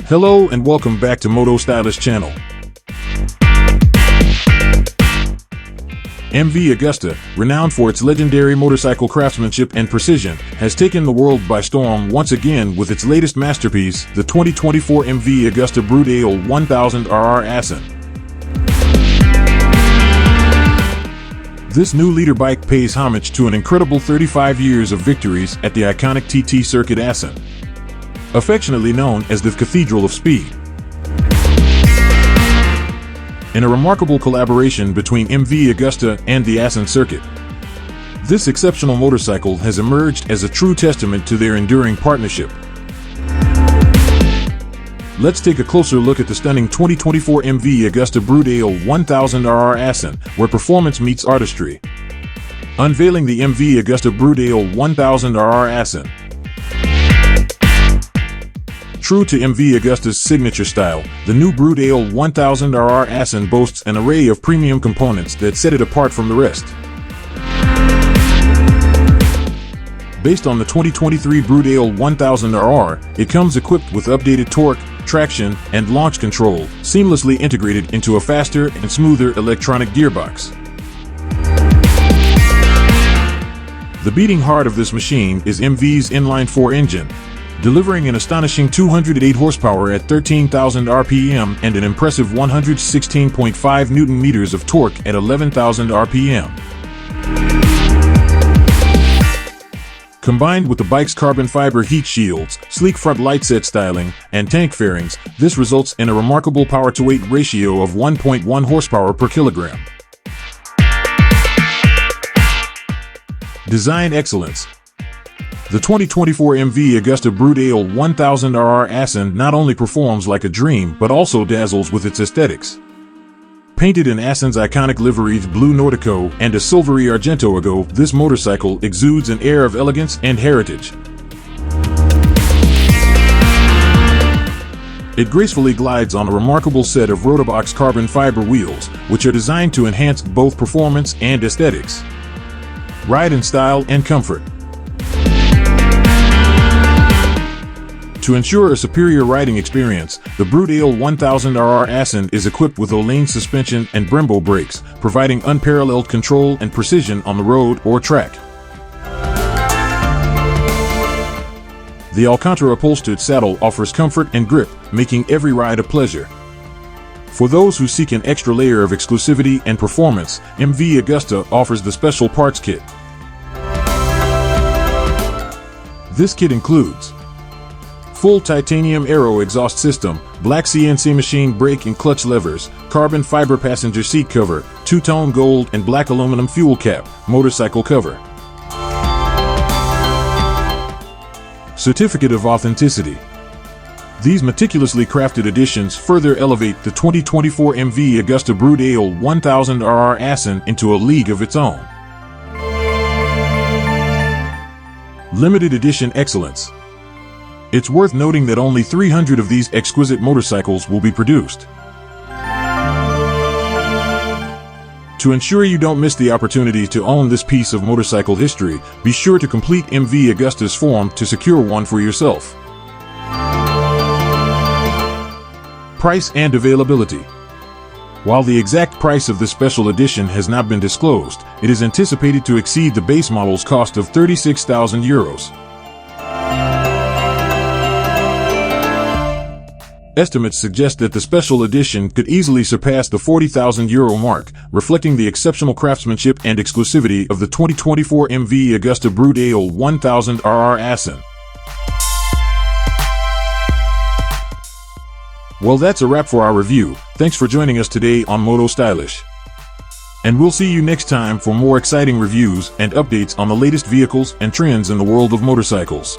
Hello and welcome back to Moto Stylish channel. MV Agusta, renowned for its legendary motorcycle craftsmanship and precision, has taken the world by storm once again with its latest masterpiece, the 2024 MV Agusta Brutale 1000 RR Assen. This new leader bike pays homage to an incredible 35 years of victories at the iconic TT Circuit Assen, affectionately known as the Cathedral of Speed. In a remarkable collaboration between MV Agusta and the Assen circuit, this exceptional motorcycle has emerged as a true testament to their enduring partnership. Let's take a closer look at the stunning 2024 MV Agusta Brutale 1000 RR Assen, where performance meets artistry. Unveiling the MV Agusta Brutale 1000 RR Assen. True to MV Agusta's signature style, the new Brutale 1000 RR Assen boasts an array of premium components that set it apart from the rest. Based on the 2023 Brutale 1000 RR, it comes equipped with updated torque, traction, and launch control, seamlessly integrated into a faster and smoother electronic gearbox. The beating heart of this machine is MV's inline-four engine, delivering an astonishing 208 horsepower at 13,000 RPM and an impressive 116.5 Newton-meters of torque at 11,000 RPM. Combined with the bike's carbon fiber heat shields, sleek front light set styling, and tank fairings, this results in a remarkable power-to-weight ratio of 1.1 horsepower per kilogram. Design excellence. The 2024 MV Agusta Brutale 1000 RR Assen not only performs like a dream but also dazzles with its aesthetics. Painted in Assen's iconic liveries blue Nordico and a silvery Argento, this motorcycle exudes an air of elegance and heritage. It gracefully glides on a remarkable set of Rotobox carbon fiber wheels, which are designed to enhance both performance and aesthetics. Ride in style and comfort. To ensure a superior riding experience, the Brutale 1000 RR Assen is equipped with Ohlins suspension and Brembo brakes, providing unparalleled control and precision on the road or track. The Alcantara-upholstered saddle offers comfort and grip, making every ride a pleasure. For those who seek an extra layer of exclusivity and performance, MV Agusta offers the Special Parts Kit. This kit includes full titanium aero exhaust system, black CNC machine brake and clutch levers, carbon fiber passenger seat cover, two-tone gold and black aluminum fuel cap, motorcycle cover. Certificate of authenticity. These meticulously crafted additions further elevate the 2024 MV Agusta Brutale 1000 RR Assen into a league of its own. Limited edition excellence. It's worth noting that only 300 of these exquisite motorcycles will be produced. To ensure you don't miss the opportunity to own this piece of motorcycle history, be sure to complete MV Agusta's form to secure one for yourself. Price and availability. While the exact price of this special edition has not been disclosed, it is anticipated to exceed the base model's cost of €36,000. Estimates suggest that the special edition could easily surpass the €40,000 mark, reflecting the exceptional craftsmanship and exclusivity of the 2024 MV Agusta Brutale 1000 RR Assen. Well, that's a wrap for our review. Thanks for joining us today on Moto Stylish. And we'll see you next time for more exciting reviews and updates on the latest vehicles and trends in the world of motorcycles.